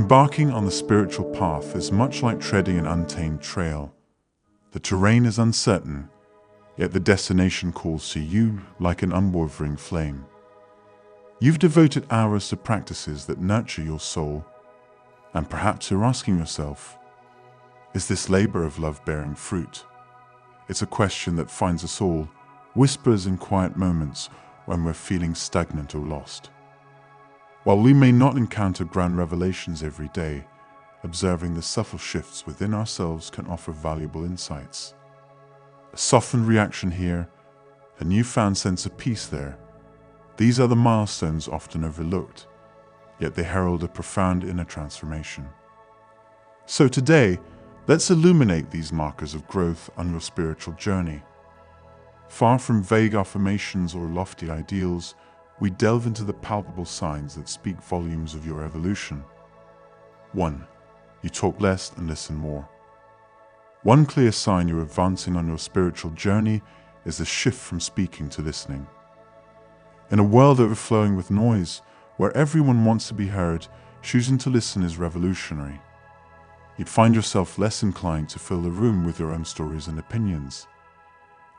Embarking on the spiritual path is much like treading an untamed trail. The terrain is uncertain, yet the destination calls to you like an unwavering flame. You've devoted hours to practices that nurture your soul, and perhaps you're asking yourself, is this labor of love bearing fruit? It's a question that finds us all, whispers in quiet moments when we're feeling stagnant or lost. While we may not encounter grand revelations every day, observing the subtle shifts within ourselves can offer valuable insights. A softened reaction here, a newfound sense of peace there. These are the milestones often overlooked, yet they herald a profound inner transformation. So today, let's illuminate these markers of growth on your spiritual journey. Far from vague affirmations or lofty ideals, we delve into the palpable signs that speak volumes of your evolution. 1. You talk less and listen more. One clear sign you're advancing on your spiritual journey is the shift from speaking to listening. In a world overflowing with noise, where everyone wants to be heard, choosing to listen is revolutionary. You'd find yourself less inclined to fill the room with your own stories and opinions.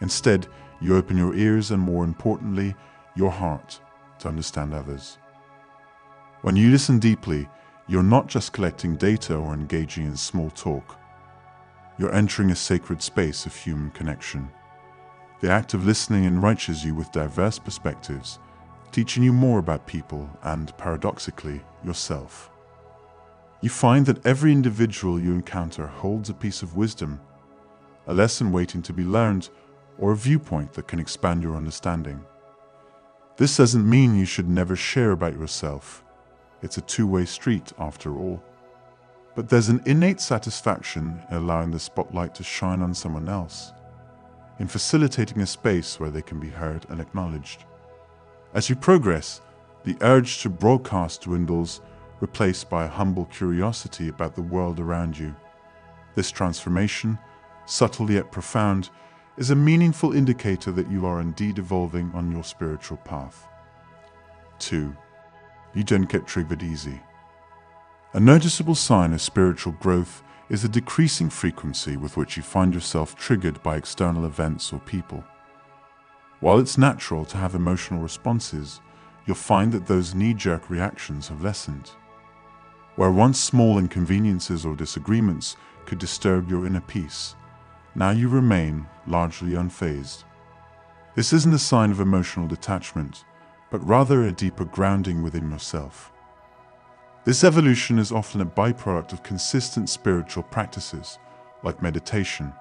Instead, you open your ears and, more importantly, your heart to understand others. When you listen deeply, you're not just collecting data or engaging in small talk. You're entering a sacred space of human connection. The act of listening enriches you with diverse perspectives, teaching you more about people and, paradoxically, yourself. You find that every individual you encounter holds a piece of wisdom, a lesson waiting to be learned, or a viewpoint that can expand your understanding. This doesn't mean you should never share about yourself. It's a two-way street, after all. But there's an innate satisfaction in allowing the spotlight to shine on someone else, in facilitating a space where they can be heard and acknowledged. As you progress, the urge to broadcast dwindles, replaced by a humble curiosity about the world around you. This transformation, subtle yet profound, is a meaningful indicator that you are indeed evolving on your spiritual path. 2. You don't get triggered easy. A noticeable sign of spiritual growth is the decreasing frequency with which you find yourself triggered by external events or people. While it's natural to have emotional responses, you'll find that those knee-jerk reactions have lessened. Where once small inconveniences or disagreements could disturb your inner peace, now you remain largely unfazed. This isn't a sign of emotional detachment, but rather a deeper grounding within yourself. This evolution is often a byproduct of consistent spiritual practices, like meditation,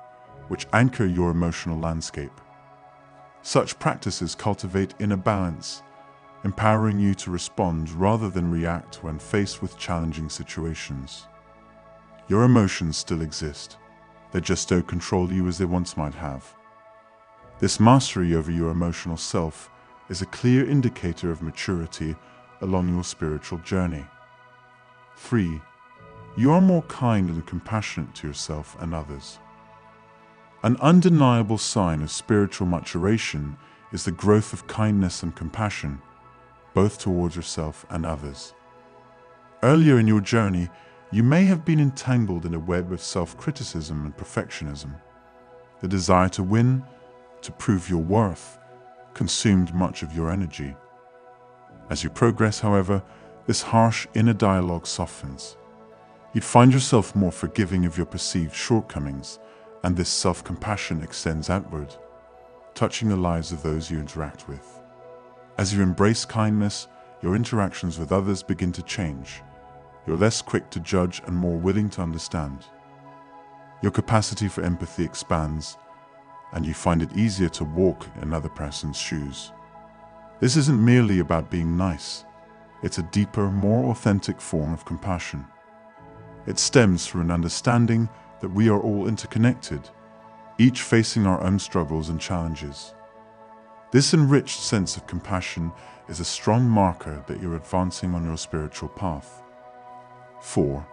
which anchor your emotional landscape. Such practices cultivate inner balance, empowering you to respond rather than react when faced with challenging situations. Your emotions still exist. They just don't control you as they once might have. This mastery over your emotional self is a clear indicator of maturity along your spiritual journey. 3. You are more kind and compassionate to yourself and others. An undeniable sign of spiritual maturation is the growth of kindness and compassion, both towards yourself and others. Earlier in your journey, you may have been entangled in a web of self-criticism and perfectionism. The desire to win, to prove your worth, consumed much of your energy. As you progress, however, this harsh inner dialogue softens. You'd find yourself more forgiving of your perceived shortcomings, and this self-compassion extends outward, touching the lives of those you interact with. As you embrace kindness, your interactions with others begin to change. You're less quick to judge and more willing to understand. Your capacity for empathy expands, and you find it easier to walk in another person's shoes. This isn't merely about being nice. It's a deeper, more authentic form of compassion. It stems from an understanding that we are all interconnected, each facing our own struggles and challenges. This enriched sense of compassion is a strong marker that you're advancing on your spiritual path. 4.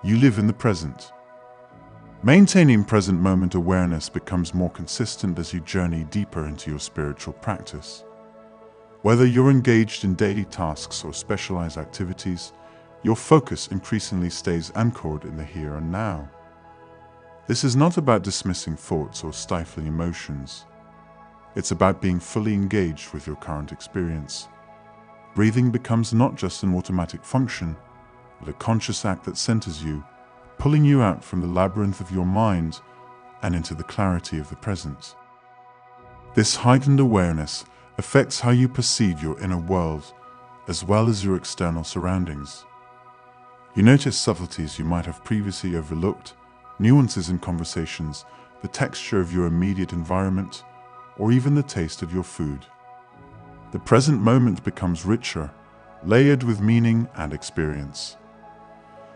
You live in the present. Maintaining present moment awareness becomes more consistent as you journey deeper into your spiritual practice. Whether you're engaged in daily tasks or specialized activities, your focus increasingly stays anchored in the here and now. This is not about dismissing thoughts or stifling emotions. It's about being fully engaged with your current experience. Breathing becomes not just an automatic function, but a conscious act that centers you, pulling you out from the labyrinth of your mind and into the clarity of the present. This heightened awareness affects how you perceive your inner world, as well as your external surroundings. You notice subtleties you might have previously overlooked, nuances in conversations, the texture of your immediate environment, or even the taste of your food. The present moment becomes richer, layered with meaning and experience.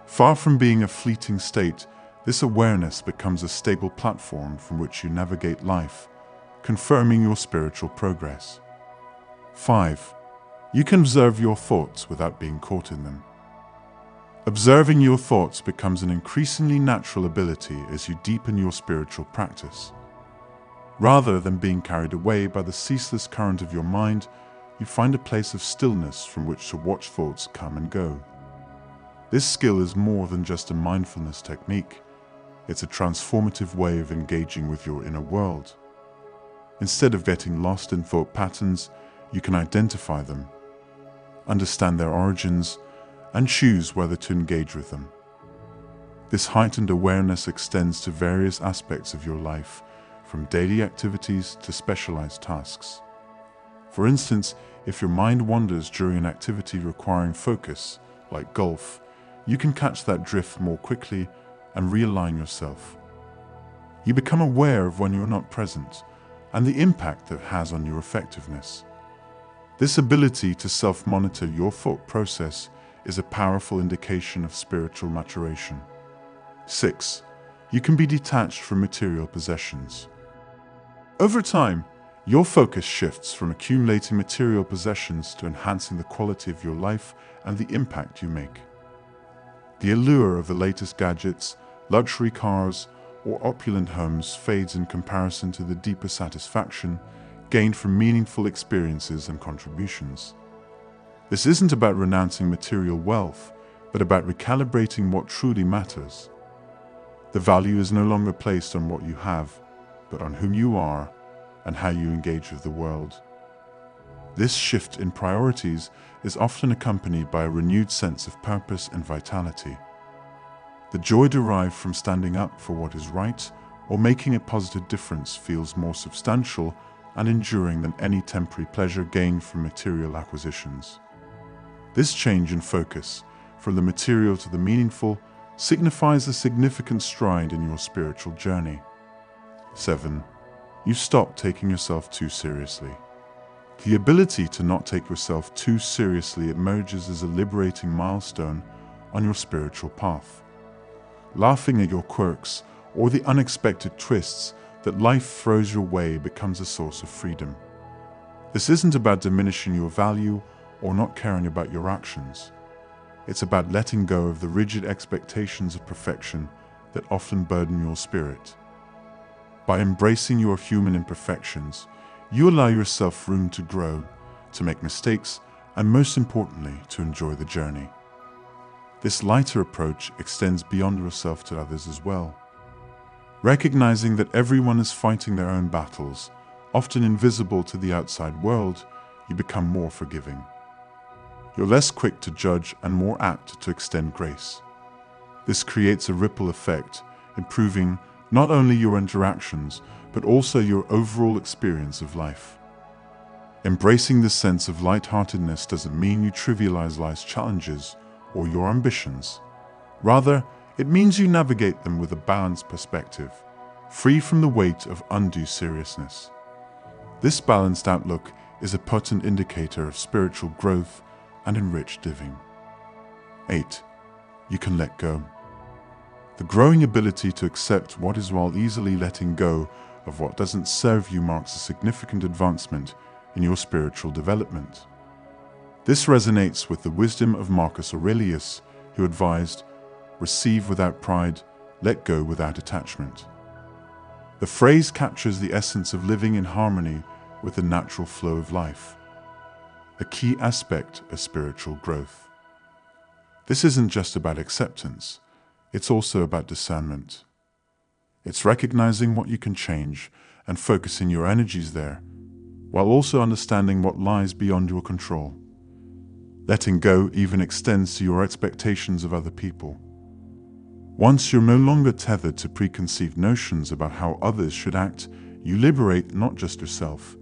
Far from being a fleeting state, this awareness becomes a stable platform from which you navigate life, confirming your spiritual progress. 5. You can observe your thoughts without being caught in them. Observing your thoughts becomes an increasingly natural ability as you deepen your spiritual practice. Rather than being carried away by the ceaseless current of your mind, you find a place of stillness from which to watch thoughts come and go. This skill is more than just a mindfulness technique. It's a transformative way of engaging with your inner world. Instead of getting lost in thought patterns, you can identify them, understand their origins, and choose whether to engage with them. This heightened awareness extends to various aspects of your life, from daily activities to specialized tasks. For instance, if your mind wanders during an activity requiring focus, like golf, you can catch that drift more quickly and realign yourself. You become aware of when you're not present and the impact that has on your effectiveness. This ability to self-monitor your thought process is a powerful indication of spiritual maturation. 6. You can be detached from material possessions. Over time, your focus shifts from accumulating material possessions to enhancing the quality of your life and the impact you make. The allure of the latest gadgets, luxury cars, or opulent homes fades in comparison to the deeper satisfaction gained from meaningful experiences and contributions. This isn't about renouncing material wealth, but about recalibrating what truly matters. The value is no longer placed on what you have, but on who you are and how you engage with the world. This shift in priorities is often accompanied by a renewed sense of purpose and vitality. The joy derived from standing up for what is right or making a positive difference feels more substantial and enduring than any temporary pleasure gained from material acquisitions. This change in focus, from the material to the meaningful, signifies a significant stride in your spiritual journey. 7. You stop taking yourself too seriously. The ability to not take yourself too seriously emerges as a liberating milestone on your spiritual path. Laughing at your quirks or the unexpected twists that life throws your way becomes a source of freedom. This isn't about diminishing your value or not caring about your actions. It's about letting go of the rigid expectations of perfection that often burden your spirit. By embracing your human imperfections, you allow yourself room to grow, to make mistakes, and most importantly, to enjoy the journey. This lighter approach extends beyond yourself to others as well. Recognizing that everyone is fighting their own battles, often invisible to the outside world, you become more forgiving. You're less quick to judge and more apt to extend grace. This creates a ripple effect, improving not only your interactions, but also your overall experience of life. Embracing this sense of lightheartedness doesn't mean you trivialize life's challenges or your ambitions. Rather, it means you navigate them with a balanced perspective, free from the weight of undue seriousness. This balanced outlook is a potent indicator of spiritual growth and enriched living. 8. You can let go. The growing ability to accept what is while easily letting go of what doesn't serve you marks a significant advancement in your spiritual development. This resonates with the wisdom of Marcus Aurelius, who advised, "Receive without pride, let go without attachment." The phrase captures the essence of living in harmony with the natural flow of life, a key aspect of spiritual growth. This isn't just about acceptance, it's also about discernment. It's recognizing what you can change and focusing your energies there, while also understanding what lies beyond your control. Letting go even extends to your expectations of other people. Once you're no longer tethered to preconceived notions about how others should act, you liberate not just yourself,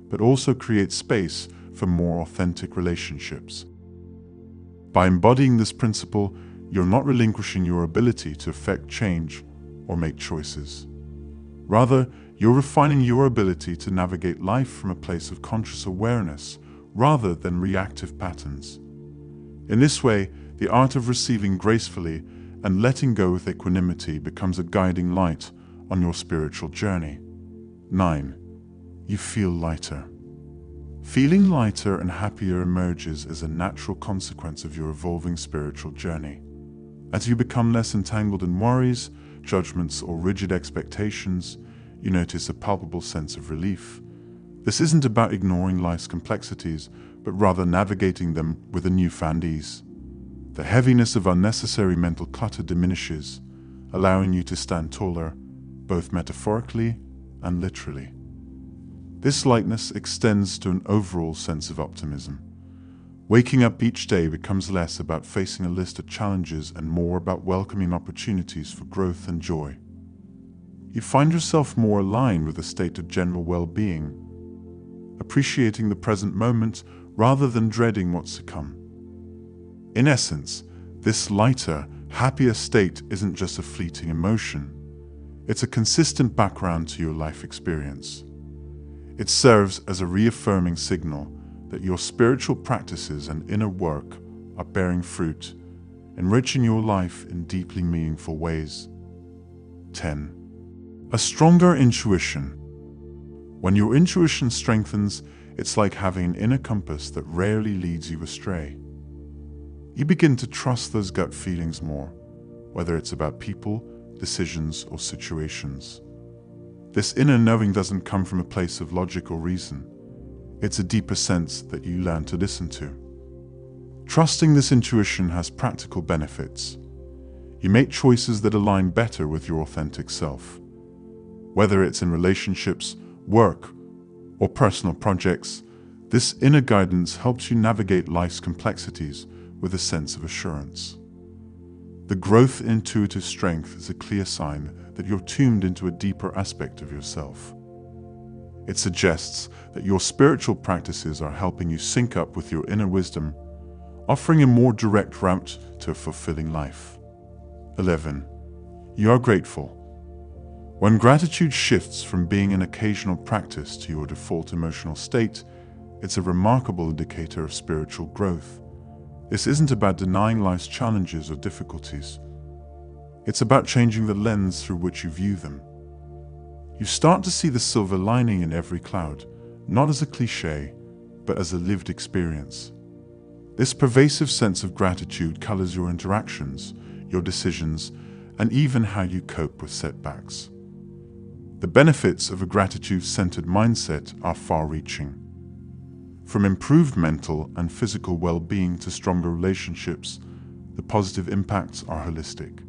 but also create space for more authentic relationships. By embodying this principle, you're not relinquishing your ability to affect change or make choices. Rather, you're refining your ability to navigate life from a place of conscious awareness rather than reactive patterns. In this way, the art of receiving gracefully and letting go with equanimity becomes a guiding light on your spiritual journey. 9. You feel lighter. Feeling lighter and happier emerges as a natural consequence of your evolving spiritual journey. As you become less entangled in worries, judgments, or rigid expectations, you notice a palpable sense of relief. This isn't about ignoring life's complexities, but rather navigating them with a newfound ease. The heaviness of unnecessary mental clutter diminishes, allowing you to stand taller, both metaphorically and literally. This lightness extends to an overall sense of optimism. Waking up each day becomes less about facing a list of challenges and more about welcoming opportunities for growth and joy. You find yourself more aligned with a state of general well-being, appreciating the present moment rather than dreading what's to come. In essence, this lighter, happier state isn't just a fleeting emotion. It's a consistent background to your life experience. It serves as a reaffirming signal that your spiritual practices and inner work are bearing fruit, enriching your life in deeply meaningful ways. 10. A stronger intuition. When your intuition strengthens, it's like having an inner compass that rarely leads you astray. You begin to trust those gut feelings more, whether it's about people, decisions, or situations. This inner knowing doesn't come from a place of logic or reason. It's a deeper sense that you learn to listen to. Trusting this intuition has practical benefits. You make choices that align better with your authentic self. Whether it's in relationships, work, or personal projects, this inner guidance helps you navigate life's complexities with a sense of assurance. The growth in intuitive strength is a clear sign that you're tuned into a deeper aspect of yourself. It suggests that your spiritual practices are helping you sync up with your inner wisdom, offering a more direct route to a fulfilling life. 11. You are grateful. When gratitude shifts from being an occasional practice to your default emotional state, it's a remarkable indicator of spiritual growth. This isn't about denying life's challenges or difficulties. It's about changing the lens through which you view them. You start to see the silver lining in every cloud, not as a cliché, but as a lived experience. This pervasive sense of gratitude colors your interactions, your decisions, and even how you cope with setbacks. The benefits of a gratitude-centered mindset are far-reaching. From improved mental and physical well-being to stronger relationships, the positive impacts are holistic.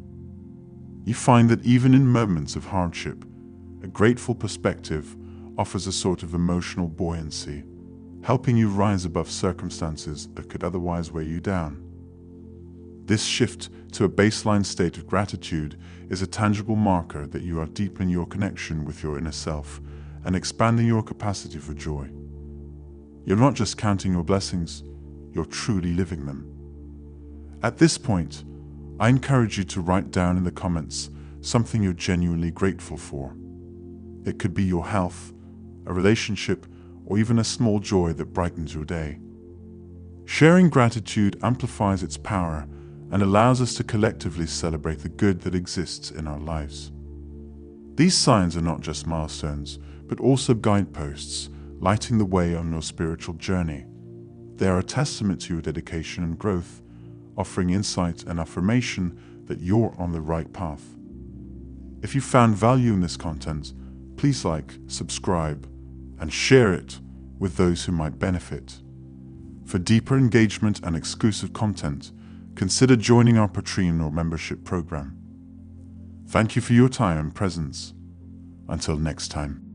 You find that even in moments of hardship, a grateful perspective offers a sort of emotional buoyancy, helping you rise above circumstances that could otherwise weigh you down. This shift to a baseline state of gratitude is a tangible marker that you are deepening your connection with your inner self and expanding your capacity for joy. You're not just counting your blessings, you're truly living them. At this point, I encourage you to write down in the comments something you're genuinely grateful for. It could be your health, a relationship, or even a small joy that brightens your day. Sharing gratitude amplifies its power and allows us to collectively celebrate the good that exists in our lives. These signs are not just milestones, but also guideposts, lighting the way on your spiritual journey. They are a testament to your dedication and growth, offering insight and affirmation that you're on the right path. If you found value in this content, please like, subscribe, and share it with those who might benefit. For deeper engagement and exclusive content, consider joining our Patreon or membership program. Thank you for your time and presence. Until next time.